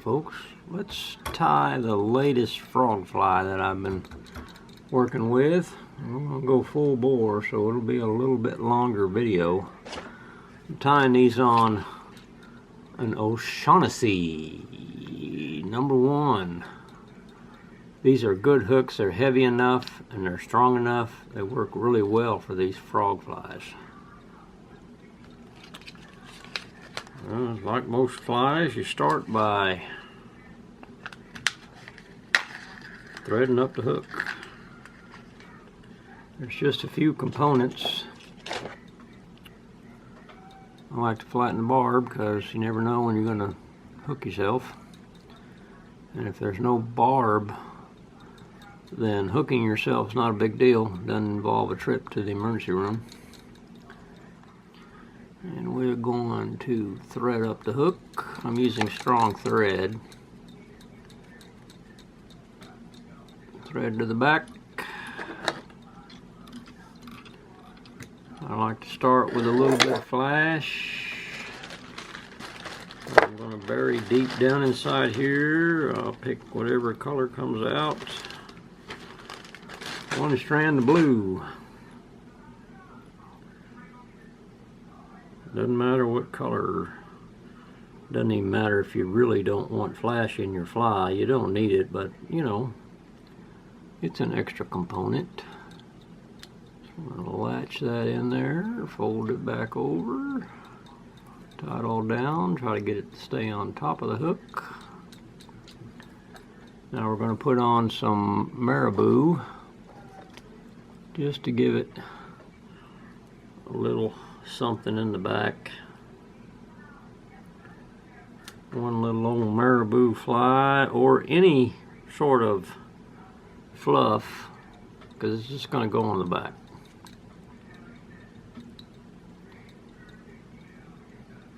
folks, let's tie the latest frog fly that I've been working with. I'm going to go full bore, so it'll be a little bit longer video. I'm tying these on an O'Shaughnessy #1. These are good hooks. They're heavy enough and they're strong enough. They work really well for these frog flies. Well, like most flies, you start by threading up the hook. There's just a few components. I like to flatten the barb because you never know when you're going to hook yourself. And if there's no barb, then hooking yourself is not a big deal. It doesn't involve a trip to the emergency room. And we're going to thread up the hook. I'm using strong thread. Thread to the back. I like to start with a little bit of flash. I'm going to bury deep down inside here. I'll pick whatever color comes out. One strand of blue. Doesn't matter what color. Doesn't even matter if you really don't want flash in your fly. You don't need it, but you know, it's an extra component. So I'm going to latch that in there, fold it back over, tie it all down, try to get it to stay on top of the hook. Now we're going to put on some marabou just to give it a little something in the back. One little old marabou fly or any sort of fluff, because it's just going to go on the back.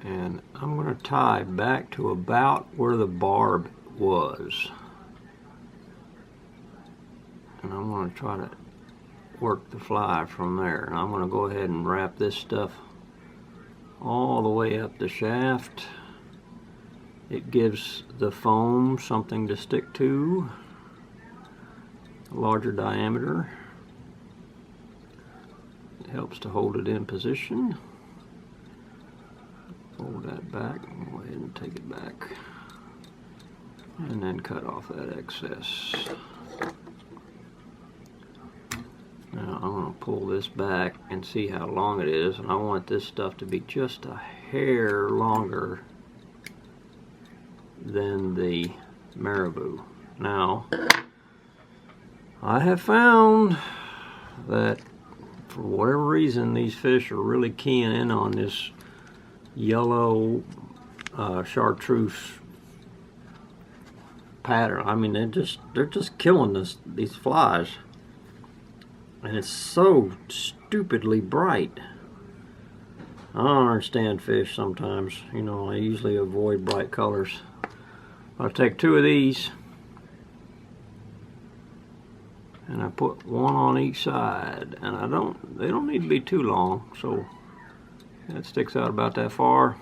And I'm going to tie back to about where the barb was. And I'm going to try to work the fly from there. And I'm going to go ahead and wrap this stuff all the way up the shaft. It gives the foam something to stick to, a larger diameter. It helps to hold it in position. Fold that back, go ahead and take it back, and then cut off that excess. Now I'm going to pull this back and see how long it is, and I want this stuff to be just a hair longer than the marabou. Now, I have found that for whatever reason these fish are really keying in on this yellow chartreuse pattern. I mean, they're just killing these flies. And it's so stupidly bright. I don't understand fish sometimes. You know, I usually avoid bright colors. I'll take 2 of these and I put one on each side, and they don't need to be too long, so that sticks out about that far.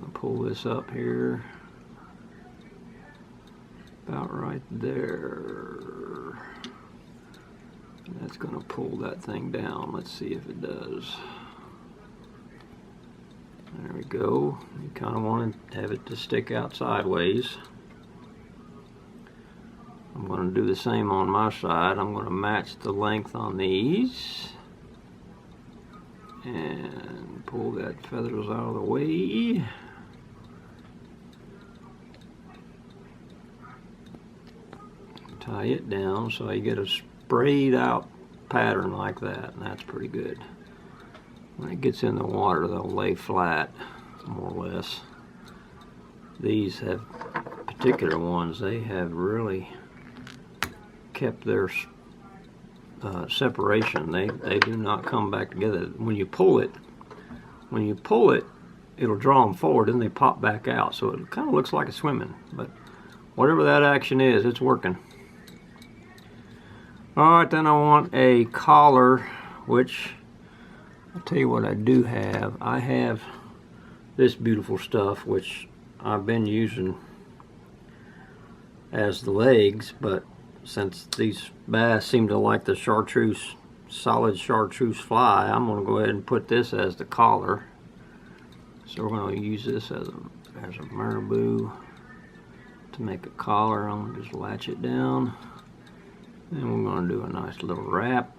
I'll pull this up here about right there. That's going to pull that thing down. Let's see if it does. There we go. You kind of want to have it to stick out sideways. I'm going to do the same on my side. I'm going to match the length on these and pull that feathers out of the way. Tie it down so you get a sprayed out pattern like that, and that's pretty good. When it gets in the water, they'll lay flat, more or less. These have particular ones, they have really kept their separation. They do not come back together. When you pull it, it'll draw them forward, and they pop back out. So it kind of looks like it's swimming, but whatever that action is, it's working. Alright, then I want a collar, which I'll tell you what I do have. I have this beautiful stuff, which I've been using as the legs, but since these bass seem to like the chartreuse, solid chartreuse fly, I'm going to go ahead and put this as the collar. So we're going to use this as a marabou to make a collar. I'm going to just latch it down, and we're going to do a nice little wrap.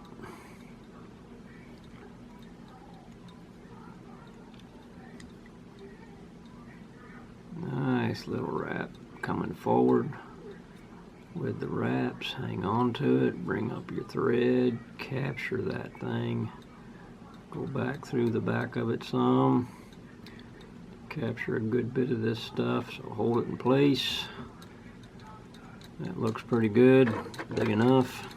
Nice little wrap coming forward with the wraps. Hang on to it, bring up your thread, capture that thing, go back through the back of it some, capture a good bit of this stuff, so hold it in place. That looks pretty good, big enough.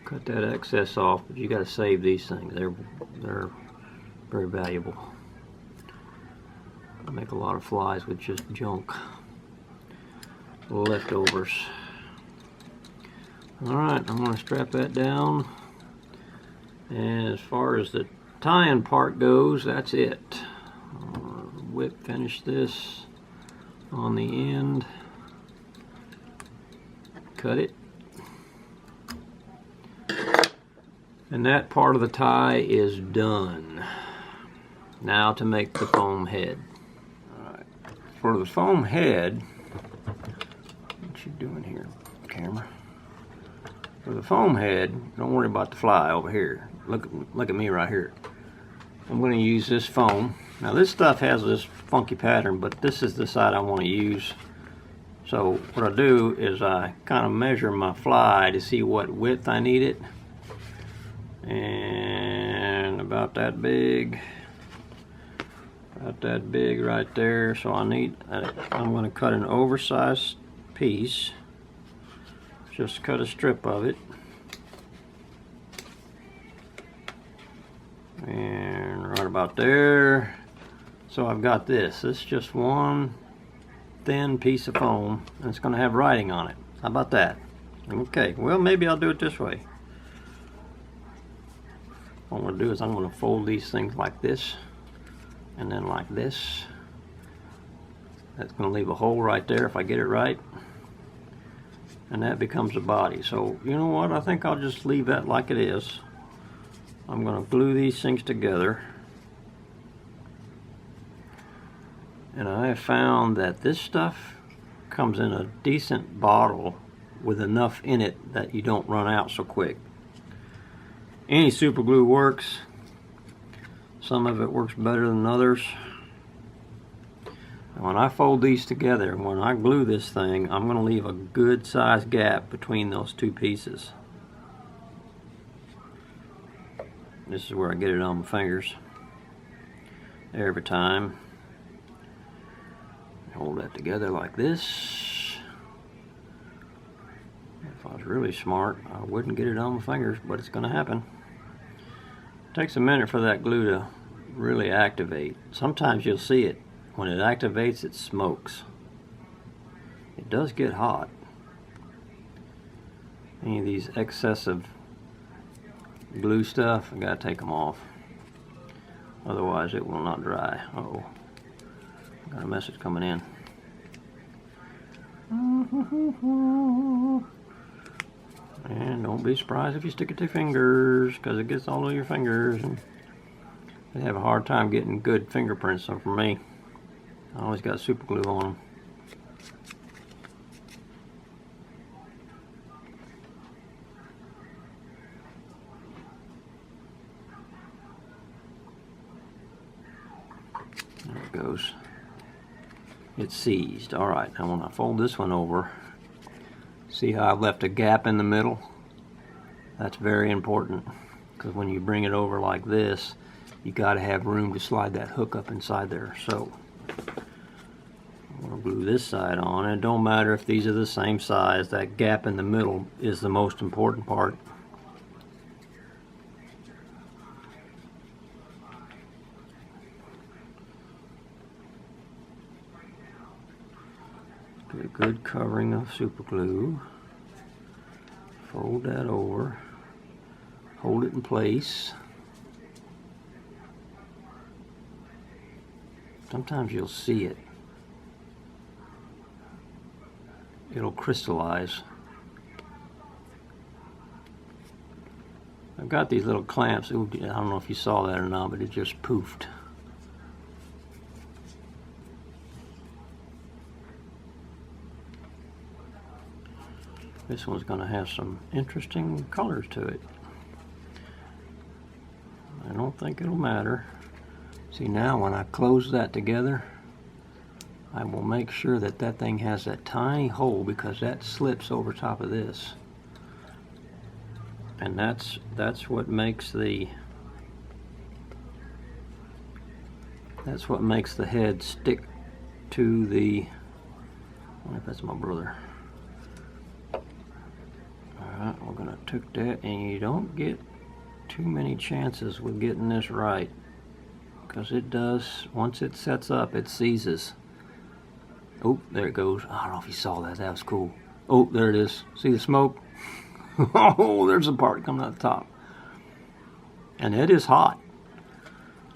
Cut that excess off, but you got to save these things. They're very valuable. I make a lot of flies with just junk, leftovers. Alright, I'm going to strap that down, and as far as the tying part goes, that's it. Finish this on the end, cut it, and that part of the tie is done. Now to make the foam head. Alright, for the foam head, what you doing here, camera? For the foam head, don't worry about the fly over here. Look at me right here. I'm going to use this foam. Now this stuff has this funky pattern, but this is the side I want to use. So what I do is I kind of measure my fly to see what width I need it. And about that big. About that big right there. So I'm going to cut an oversized piece. Just cut a strip of it. And right about there. So I've got this. This is just one thin piece of foam, and it's going to have writing on it. How about that? Okay, well, maybe I'll do it this way. What I'm going to do is I'm going to fold these things like this, and then like this. That's going to leave a hole right there if I get it right. And that becomes a body. So, you know what? I think I'll just leave that like it is. I'm going to glue these things together. And I have found that this stuff comes in a decent bottle with enough in it that you don't run out so quick. Any super glue works. Some of it works better than others. And when I fold these together, when I glue this thing, I'm going to leave a good sized gap between those two pieces. This is where I get it on my fingers every time. Hold that together like this. If I was really smart, I wouldn't get it on my fingers, but it's going to happen. It takes a minute for that glue to really activate. Sometimes you'll see it. When it activates, it smokes. It does get hot. Any of these excessive glue stuff, I gotta take them off. Otherwise it will not dry. Uh-oh. Got a message coming in. And don't be surprised if you stick it to your fingers, because it gets all over your fingers and they have a hard time getting good fingerprints. So for me, I always got super glue on them. There it goes. It's seized. Alright, now when I fold this one over, see how I've left a gap in the middle? That's very important, because when you bring it over like this, you got to have room to slide that hook up inside there. So I'm going to glue this side on. It don't matter if these are the same size, that gap in the middle is the most important part. Get a good covering of super glue. Fold that over. Hold it in place. Sometimes you'll see it. It'll crystallize. I've got these little clamps. Ooh, I don't know if you saw that or not, but it just poofed. This one's going to have some interesting colors to it. I don't think it'll matter. See, now when I close that together, I will make sure that that thing has that tiny hole, because that slips over top of this. And that's what makes the head stick to the, I wonder if that's my brother. Alright, we're gonna take that, and you don't get too many chances with getting this right, because it does, once it sets up, it seizes. Oh, there it goes. I don't know if you saw that. That was cool. Oh, there it is. See the smoke? Oh, there's a part coming out the top. And it is hot.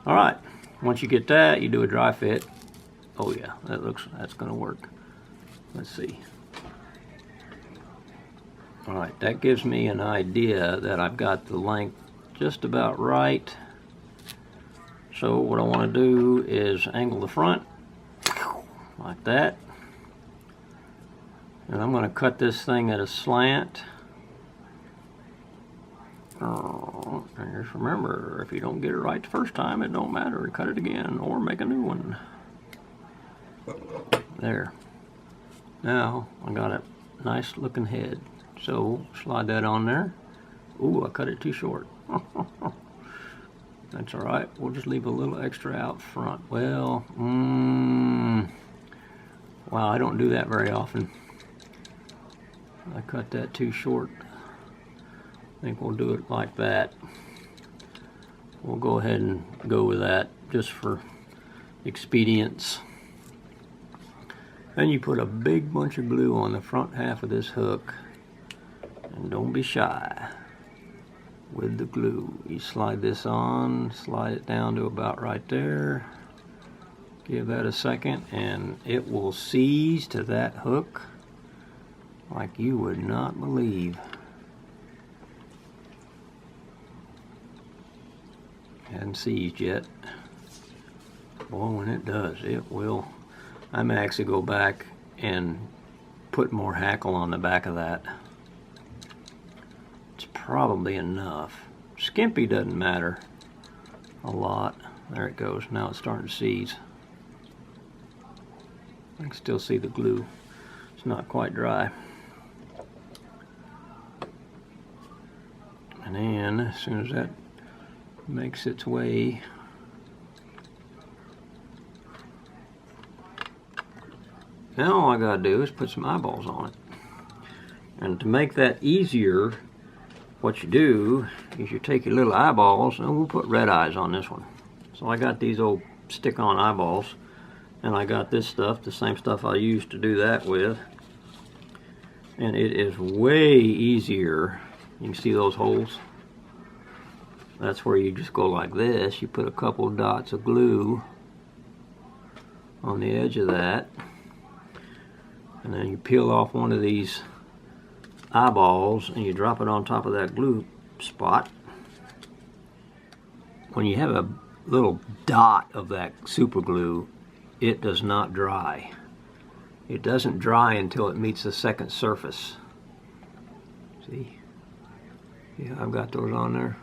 Alright, once you get that, you do a dry fit. Oh yeah, that's gonna work. Let's see. Alright, that gives me an idea that I've got the length just about right. So what I want to do is angle the front like that. And I'm going to cut this thing at a slant. And just remember, if you don't get it right the first time, it don't matter. Cut it again or make a new one. There. Now I got a nice looking head. So slide that on there. Ooh, I cut it too short. That's alright. We'll just leave a little extra out front. Well, wow, I don't do that very often. I cut that too short. I think we'll do it like that. We'll go ahead and go with that just for expedience. Then you put a big bunch of glue on the front half of this hook, and don't be shy with the glue. You slide this on, slide it down to about right there. Give that a second, and it will seize to that hook like you would not believe. Hadn't seized yet. Boy, when it does, it will. I may actually go back and put more hackle on the back of that. It's probably enough. Skimpy doesn't matter a lot. There it goes. Now it's starting to seize. I can still see the glue. It's not quite dry. And then as soon as that makes its way, now all I gotta do is put some eyeballs on it. And to make that easier, what you do is you take your little eyeballs, and we'll put red eyes on this one. So I got these old stick-on eyeballs, and I got this stuff, the same stuff I used to do that with. And it is way easier. You can see those holes. That's where you just go like this. You put a couple dots of glue on the edge of that, and then you peel off one of these eyeballs and you drop it on top of that glue spot. When you have a little dot of that super glue, it does not dry. It doesn't dry until it meets the second surface. See? Yeah, I've got those on there.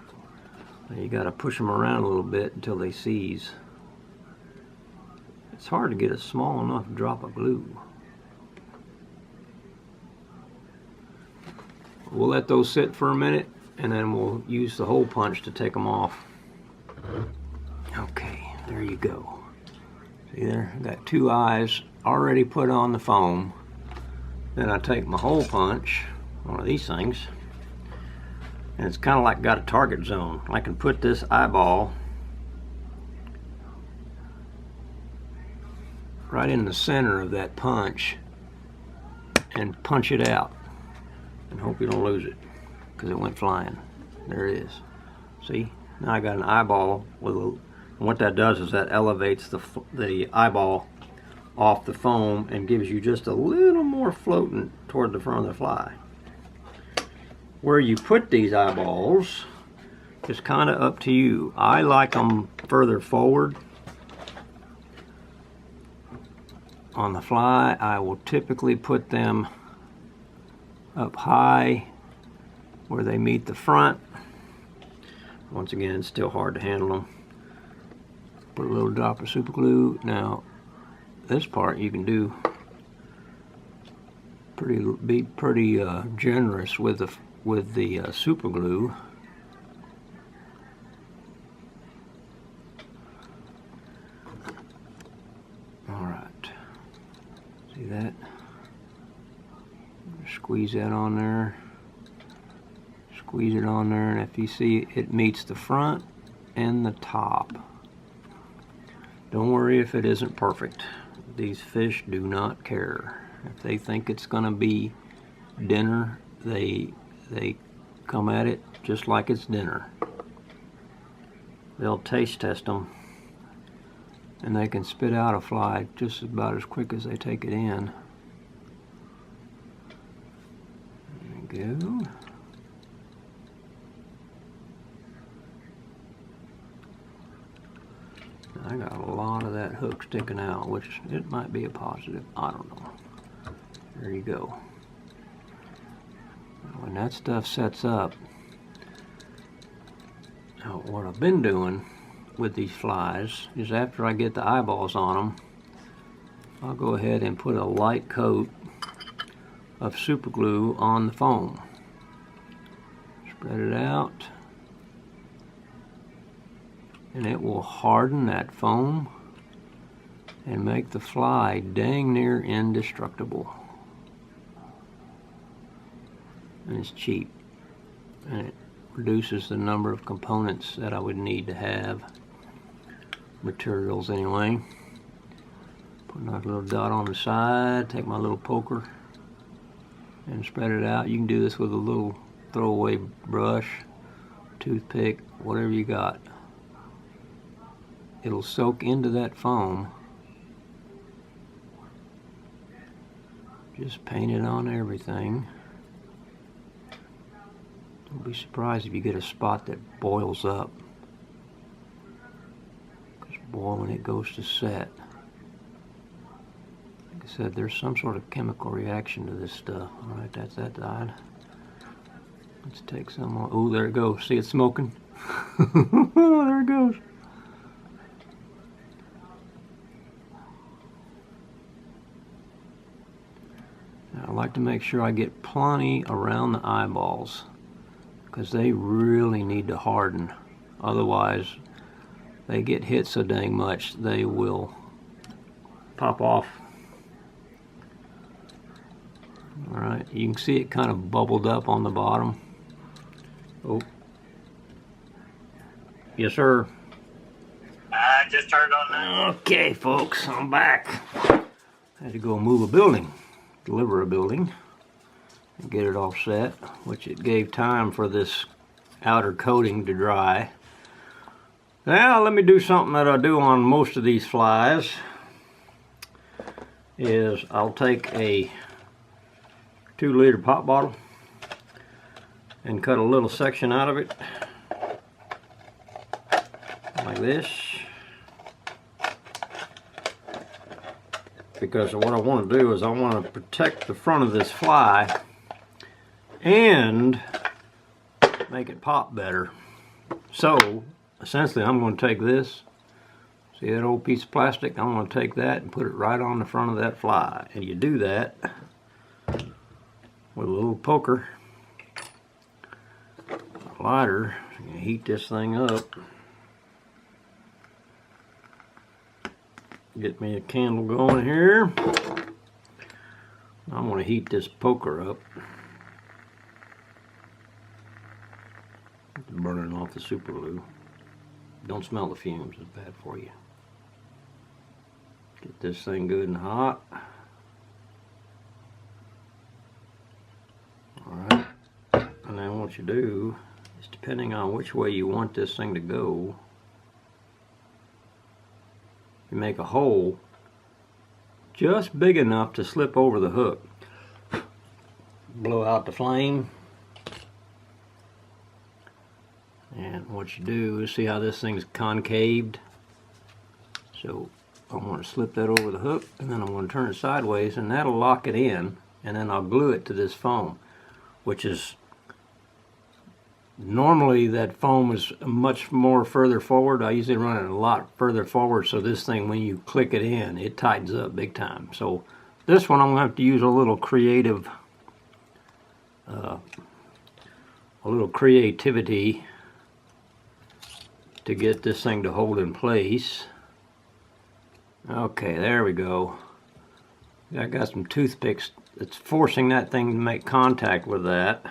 And you got to push them around a little bit until they seize. It's hard to get a small enough drop of glue. We'll let those sit for a minute, and then we'll use the hole punch to take them off. Okay, there you go. See there? I got two eyes already put on the foam. Then I take my hole punch, one of these things, and it's kind of like got a target zone. I can put this eyeball right in the center of that punch and punch it out, and hope you don't lose it, because it went flying. There it is. See? Now I got an eyeball with a And what that does is that elevates the eyeball off the foam and gives you just a little more floating toward the front of the fly. Where you put these eyeballs is kind of up to you. I like them further forward. On the fly, I will typically put them up high where they meet the front. Once again, it's still hard to handle them. Put a little drop of super glue. Now, this part you can do be pretty generous with the super glue. All right, see that? Squeeze that on there. Squeeze it on there, and if you see, it meets the front and the top. Don't worry if it isn't perfect. These fish do not care. If they think it's gonna be dinner, they come at it just like it's dinner. They'll taste test them, and they can spit out a fly just about as quick as they take it in. There you go. I got a lot of that hook sticking out, which it might be a positive. I don't know. There you go. When that stuff sets up, now what I've been doing with these flies is after I get the eyeballs on them, I'll go ahead and put a light coat of super glue on the foam. Spread it out, and it will harden that foam and make the fly dang near indestructible. And it's cheap, and it reduces the number of components that I would need to have, materials anyway. Put another little dot on the side, take my little poker and spread it out. You can do this with a little throwaway brush, toothpick, whatever you got. It'll soak into that foam. Just paint it on everything. Don't be surprised if you get a spot that boils up. Because boy, when it goes to set, like I said, there's some sort of chemical reaction to this stuff. Alright, that's that died. Let's take some more. Oh, there it goes. See it smoking? There it goes. Now, I like to make sure I get plenty around the eyeballs, because they really need to harden. Otherwise, they get hit so dang much, they will pop off. Alright, you can see it kind of bubbled up on the bottom. Oh. Yes, sir. I just turned on that. Okay, folks, I'm back. I had to go move a building, deliver a building, and get it all set, which it gave time for this outer coating to dry. Now, let me do something that I do on most of these flies, is I'll take a 2-liter pop bottle and cut a little section out of it like this, because what I want to do is I want to protect the front of this fly and make it pop better. So essentially I'm going to take this, see that old piece of plastic, I'm going to take that and put it right on the front of that fly, and you do that with a little poker, a lighter. So you heat this thing up. Get me a candle going here. I'm going to heat this poker up. Burning off the super glue. Don't smell the fumes, it's bad for you. Get this thing good and hot. Alright, and then what you do is, depending on which way you want this thing to go, you make a hole just big enough to slip over the hook. Blow out the flame. And what you do is, see how this thing's concaved? So I want to slip that over the hook, and then I'm going to turn it sideways, and that'll lock it in, and then I'll glue it to this foam, which is, normally that foam is much more further forward. I usually run it a lot further forward, so this thing, when you click it in, it tightens up big time. So this one I'm going to have to use a little creativity to get this thing to hold in place. Okay, there we go. I got some toothpicks that's forcing that thing to make contact with that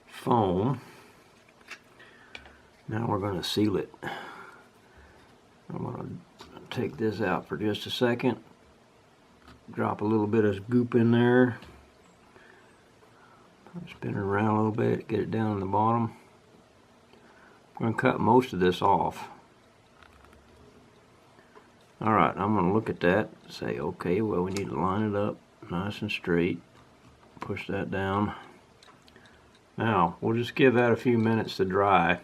foam. Now we're going to seal it. I'm going to take this out for just a second. Drop a little bit of goop in there. Spin it around a little bit, get it down in the bottom. I'm going to cut most of this off. Alright, I'm going to look at that, say, okay, well, we need to line it up nice and straight. Push that down. Now, we'll just give that a few minutes to dry.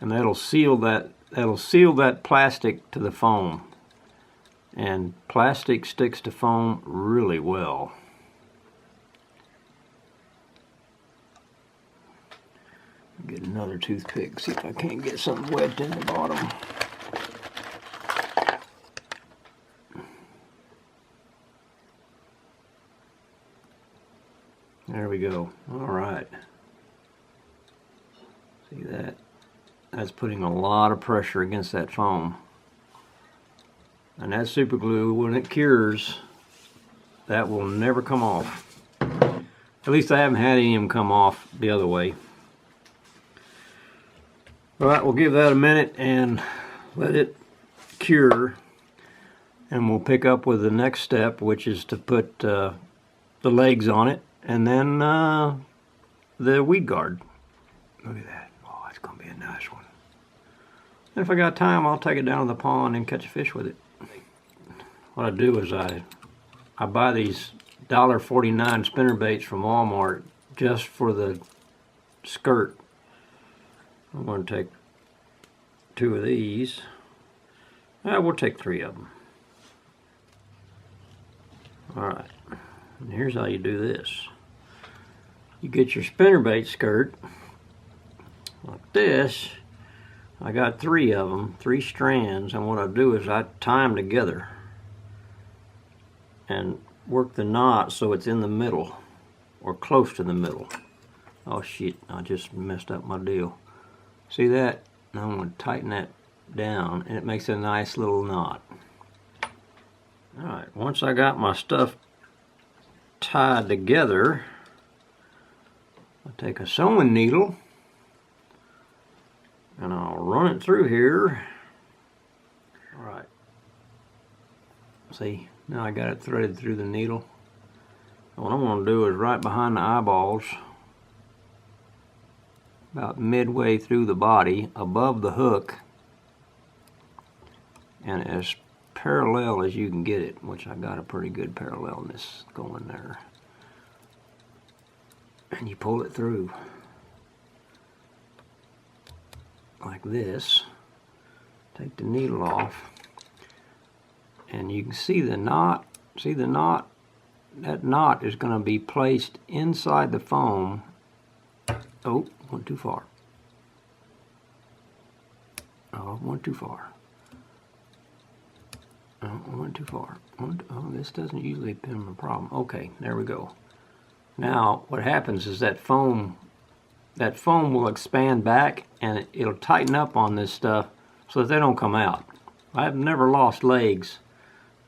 And that'll seal that plastic to the foam. And plastic sticks to foam really well. Get another toothpick, see if I can't get something wedged in the bottom. There we go. Alright. See that? That's putting a lot of pressure against that foam. And that super glue, when it cures, that will never come off. At least I haven't had any of them come off the other way. Alright, we'll give that a minute and let it cure. And we'll pick up with the next step, which is to put the legs on it. And then the weed guard. Look at that. Oh, that's going to be a nice one. And if I got time, I'll take it down to the pond and catch a fish with it. What I do is I buy these $1.49 spinner baits from Walmart just for the skirt. I'm going to take 2 of these. We'll take 3 of them. Alright. And here's how you do this. You get your spinnerbait skirt like this. I got 3 of them, 3 strands, and what I do is I tie them together and work the knot so it's in the middle or close to the middle. Oh shit, I just messed up my deal. See that? Now I'm going to tighten that down and it makes a nice little knot. Alright, once I got my stuff tied together, I'll take a sewing needle and I'll run it through here. Alright. See, now I got it threaded through the needle. And what I'm going to do is right behind the eyeballs, about midway through the body, above the hook, and as parallel as you can get it, which I got a pretty good parallelness going there. And you pull it through like this. Take the needle off, and you can see the knot. See the knot? That knot is going to be placed inside the foam. Oh, went too far. Oh, went too far. Oh, I went too far. Oh, this doesn't usually pin a problem. Okay, there we go. Now, what happens is that foam will expand back and it'll tighten up on this stuff so that they don't come out. I've never lost legs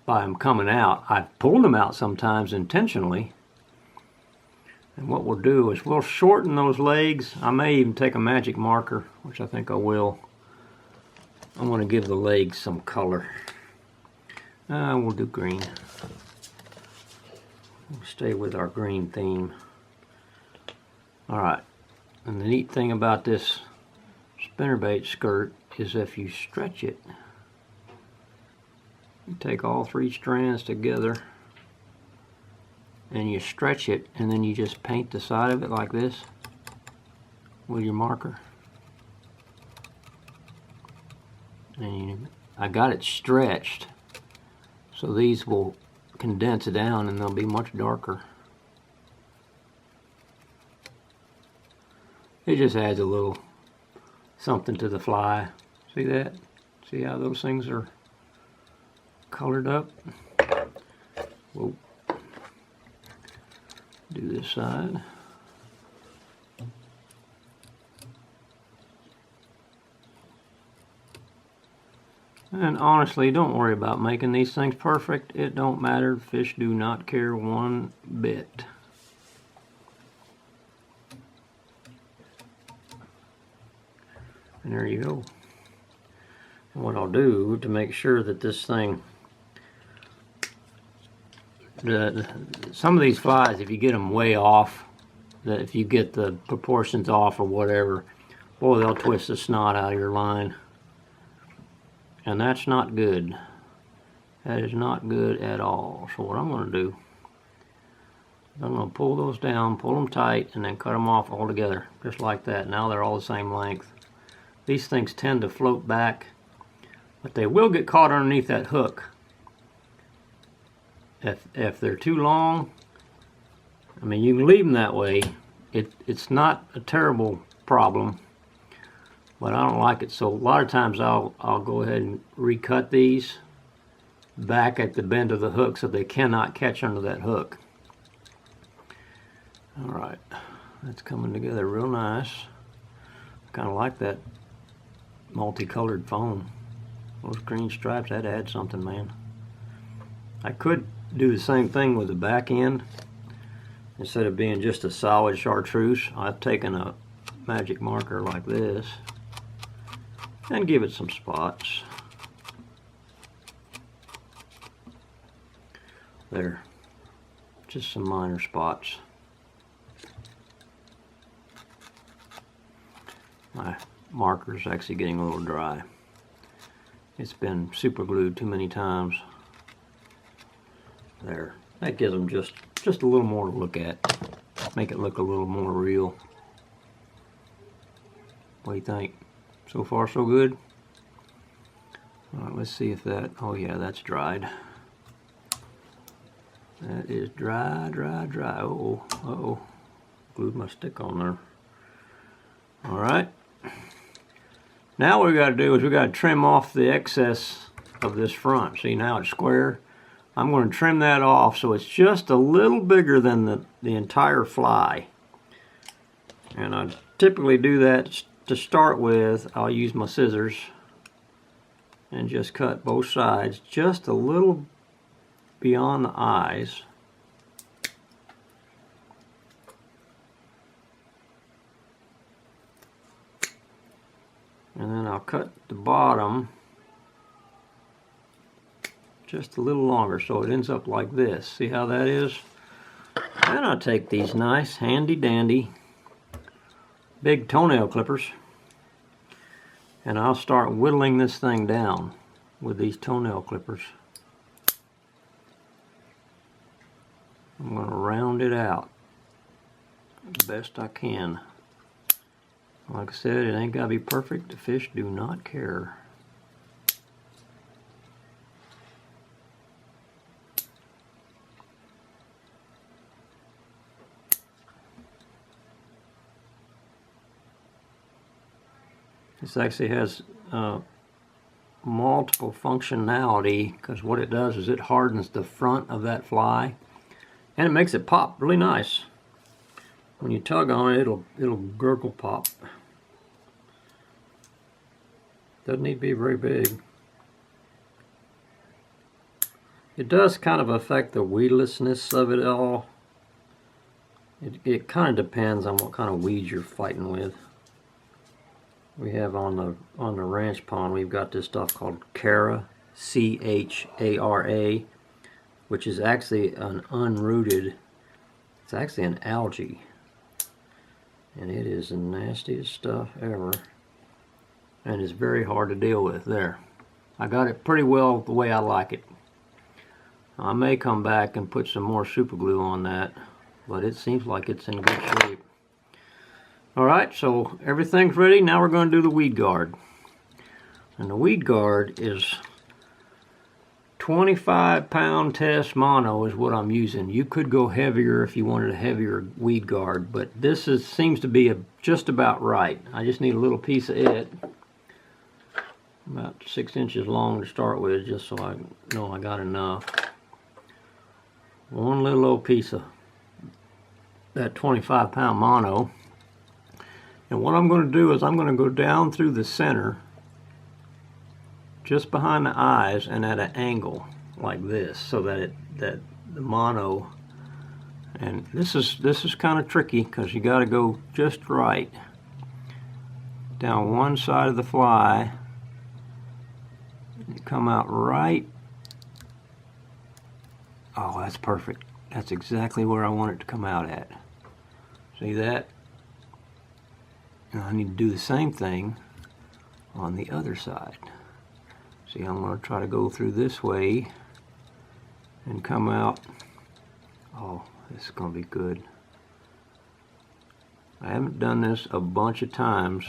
by them coming out. I've pulled them out sometimes intentionally. And what we'll do is we'll shorten those legs. I may even take a magic marker, which I think I will. I want to give the legs some color. We'll do green. We'll stay with our green theme. Alright, and the neat thing about this spinnerbait skirt is if you stretch it You take all 3 strands together and you stretch it, and then you just paint the side of it like this with your marker. And I got it stretched so these will condense down and they'll be much darker. It just adds a little something to the fly. See that? See how those things are colored up? Whoa. Do this side. And honestly, don't worry about making these things perfect. It don't matter. Fish do not care one bit. And there you go. And what I'll do to make sure that this thing, some of these flies, if you get them way off, that if you get the proportions off or whatever, boy, they'll twist the snot out of your line. And that's not good. That is not good at all. So what I'm going to do, I'm going to pull those down, pull them tight, and then cut them off all together, just like that. Now they're all the same length. These things tend to float back, but they will get caught underneath that hook. If they're too long, I mean, you can leave them that way. It's not a terrible problem, but I don't like it. So a lot of times I'll go ahead and recut these back at the bend of the hook so they cannot catch under that hook. All right, that's coming together real nice. Kind of like that multicolored foam. Those green stripes, that adds something, man. I could do the same thing with the back end. Instead of being just a solid chartreuse, I've taken a magic marker like this and give it some spots. There, just some minor spots. My marker's actually getting a little dry. It's been super glued too many times. There, that gives them just a little more to look at. Make it look a little more real. What do you think? So far so good? All right, let's see if that, oh yeah, that's dried. That is dry, dry, dry. Uh-oh, uh-oh. Glued my stick on there. All right. Now what we got to do is we got to trim off the excess of this front. See, now it's square. I'm going to trim that off so it's just a little bigger than the entire fly. And I typically do that to start with. I'll use my scissors and just cut both sides just a little beyond the eyes. And then I'll cut the bottom just a little longer so it ends up like this. See how that is? And I'll take these nice handy dandy big toenail clippers and I'll start whittling this thing down with these toenail clippers. I'm going to round it out the best I can. Like I said, it ain't got to be perfect. The fish do not care. This actually has multiple functionality because what it does is it hardens the front of that fly and it makes it pop really nice. When you tug on it, it'll gurgle pop. Doesn't need to be very big. It does kind of affect the weedlessness of it all. It kind of depends on what kind of weeds you're fighting with. We have on the ranch pond, we've got this stuff called Chara, C-H-A-R-A, which is actually an unrooted, it's actually an algae. And it is the nastiest stuff ever. And it's very hard to deal with. There. I got it pretty well the way I like it. I may come back and put some more super glue on that, but it seems like it's in good shape. Alright, so everything's ready. Now we're going to do the weed guard. And the weed guard is 25-pound test mono is what I'm using. You could go heavier if you wanted a heavier weed guard, but this seems to be just about right. I just need a little piece of it, about 6 inches long to start with, just so I know I got enough. One little old piece of that 25-pound mono. And what I'm going to do is I'm going to go down through the center, just behind the eyes, and at an angle like this, so that the mono, and this is kind of tricky because you got to go just right down one side of the fly and come out right. Oh, that's perfect. That's exactly where I want it to come out at. See that? Now I need to do the same thing on the other side. See, I'm going to try to go through this way and come out. Oh, this is going to be good. I haven't done this a bunch of times,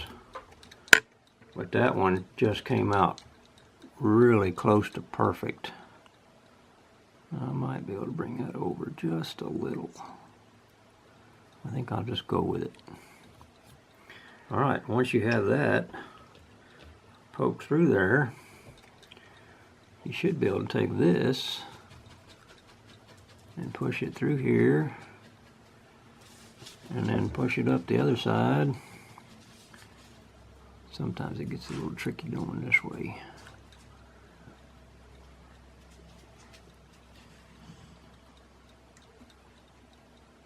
but that one just came out really close to perfect. I might be able to bring that over just a little. I think I'll just go with it. Alright, once you have that poked through there, you should be able to take this and push it through here, and then push it up the other side. Sometimes it gets a little tricky going this way.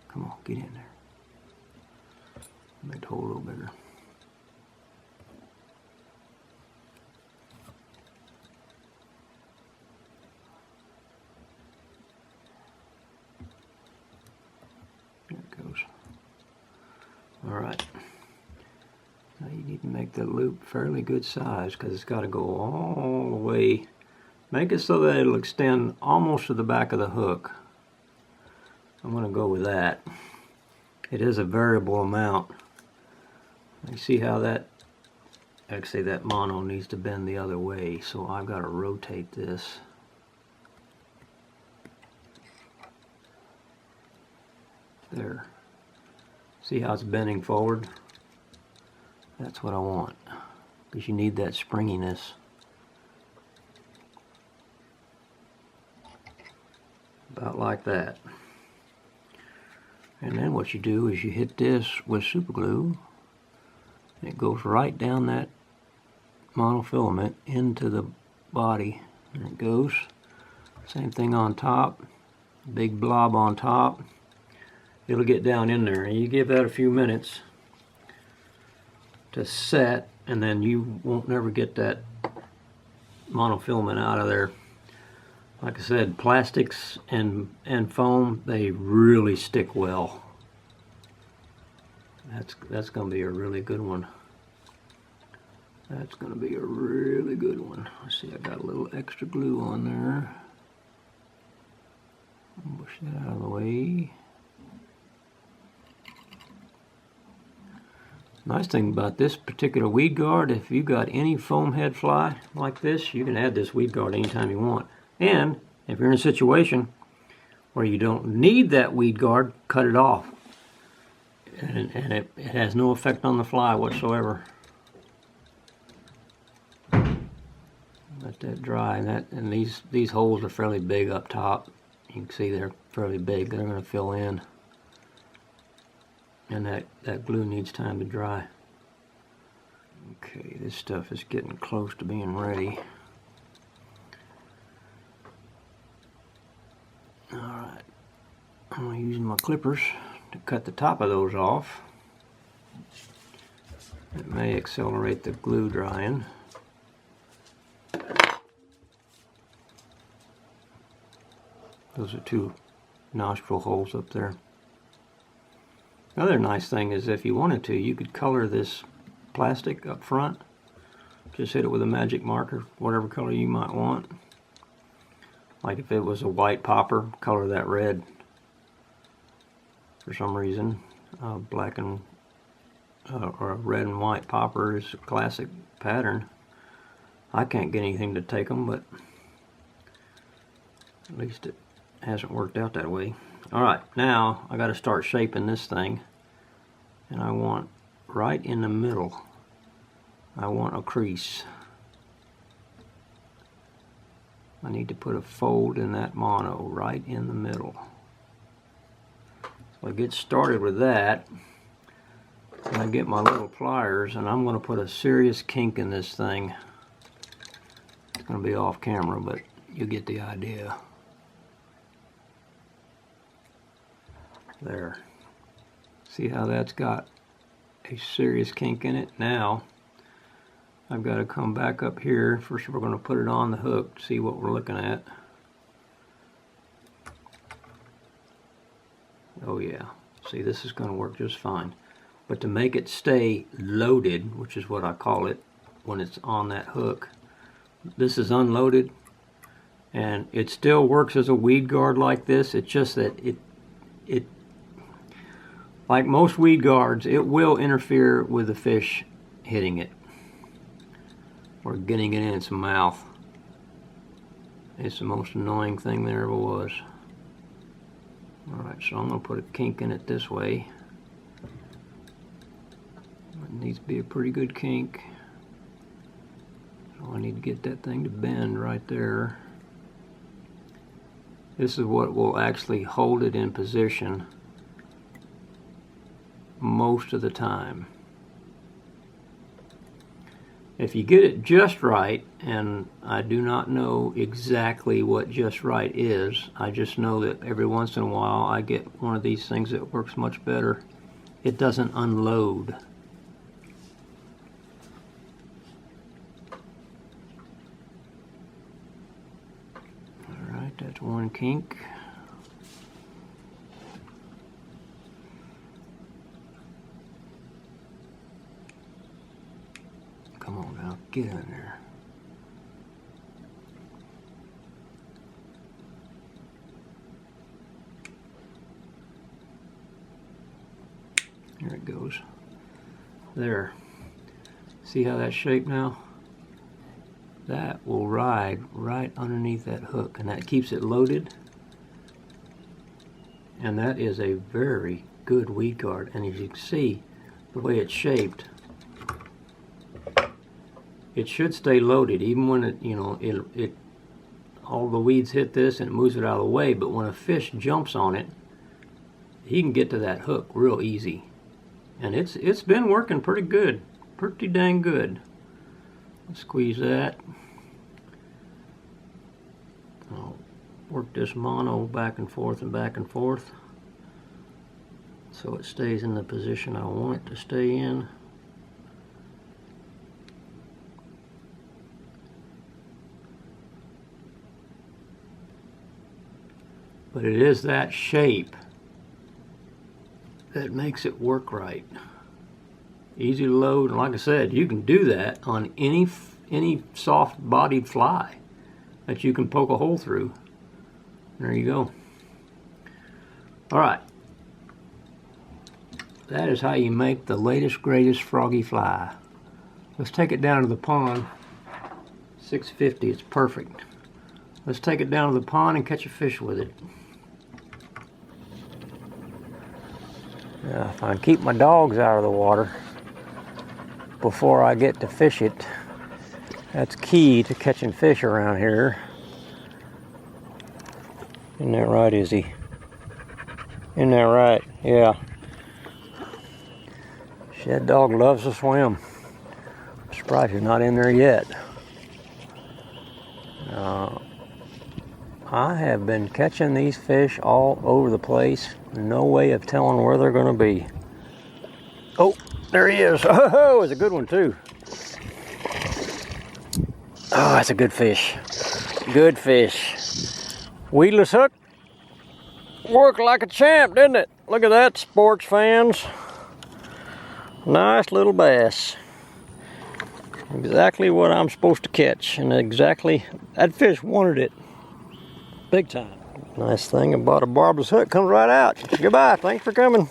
Come on, get in there. Make the hole a little bigger. There it goes. Alright. Now you need to make the loop fairly good size because it's got to go all the way. Make it so that it'll extend almost to the back of the hook. I'm going to go with that. It is a variable amount. You see how that, actually that mono needs to bend the other way, so I've got to rotate this. There. See how it's bending forward? That's what I want, because you need that springiness. About like that. And then what you do is you hit this with super glue. It goes right down that monofilament into the body. And it goes. Same thing on top. Big blob on top. It'll get down in there. And you give that a few minutes to set, and then you won't never get that monofilament out of there. Like I said, plastics and foam, they really stick well. That's going to be a really good one. That's going to be a really good one. Let's see, I got a little extra glue on there. Push that out of the way. Nice thing about this particular weed guard, if you've got any foam head fly like this, you can add this weed guard anytime you want. And if you're in a situation where you don't need that weed guard, cut it off. And it has no effect on the fly whatsoever. Let that dry, and these holes are fairly big up top. You can see they're fairly big. They're going to fill in. And that glue needs time to dry. Okay, this stuff is getting close to being ready. Alright, I'm using my clippers to cut the top of those off. It may accelerate the glue drying. Those are 2 nostril holes up there. Another nice thing is if you wanted to, you could color this plastic up front. Just hit it with a magic marker, whatever color you might want. Like if it was a white popper, color that red. For some reason, black and or a red and white popper is a classic pattern. I can't get anything to take them, but at least it hasn't worked out that way. Alright, now I got to start shaping this thing, and I want right in the middle, I want a crease. I need to put a fold in that mono right in the middle. So I get started with that, and I get my little pliers, and I'm going to put a serious kink in this thing. It's going to be off camera, but you get the idea. There. See how that's got a serious kink in it? Now I've got to come back up here. First we're going to put it on the hook to see what we're looking at. Oh yeah, see, this is going to work just fine. But to make it stay loaded, which is what I call it when it's on that hook, this is unloaded, and it still works as a weed guard like this. It's just that it like most weed guards, it will interfere with the fish hitting it or getting it in its mouth. It's the most annoying thing there ever was. Alright, so I'm going to put a kink in it this way. It needs to be a pretty good kink. So I need to get that thing to bend right there. This is what will actually hold it in position most of the time. If you get it just right, and I do not know exactly what just right is, I just know that every once in a while I get one of these things that works much better. It doesn't unload. Alright, that's one kink. Come on now, get in there. There it goes. There. See how that's shaped now? That will ride right underneath that hook, and that keeps it loaded. And that is a very good weed guard. And as you can see, the way it's shaped, it should stay loaded even when it, you know, it all the weeds hit this and it moves it out of the way, but when a fish jumps on it, he can get to that hook real easy. And it's been working pretty good, pretty dang good. Let's squeeze that. I'll work this mono back and forth and back and forth so it stays in the position I want it to stay in. But it is that shape that makes it work right. Easy to load, and like I said, you can do that on any soft-bodied fly that you can poke a hole through. There you go. All right. That is how you make the latest, greatest froggy fly. Let's take it down to the pond. 650, it's perfect. Let's take it down to the pond and catch a fish with it. Now, if I can keep my dogs out of the water before I get to fish it, that's key to catching fish around here. Isn't that right, Izzy? Isn't that right? Yeah. That dog loves to swim. I'm surprised he's not in there yet. I have been catching these fish all over the place. No way of telling where they're going to be. Oh, there he is. Oh, it's a good one too. Oh, that's a good fish. Good fish. Weedless hook. Worked like a champ, didn't it? Look at that, sports fans. Nice little bass. Exactly what I'm supposed to catch, and exactly that fish wanted it. big time. Nice thing about a barbless hook, comes right out. Goodbye, thanks for coming.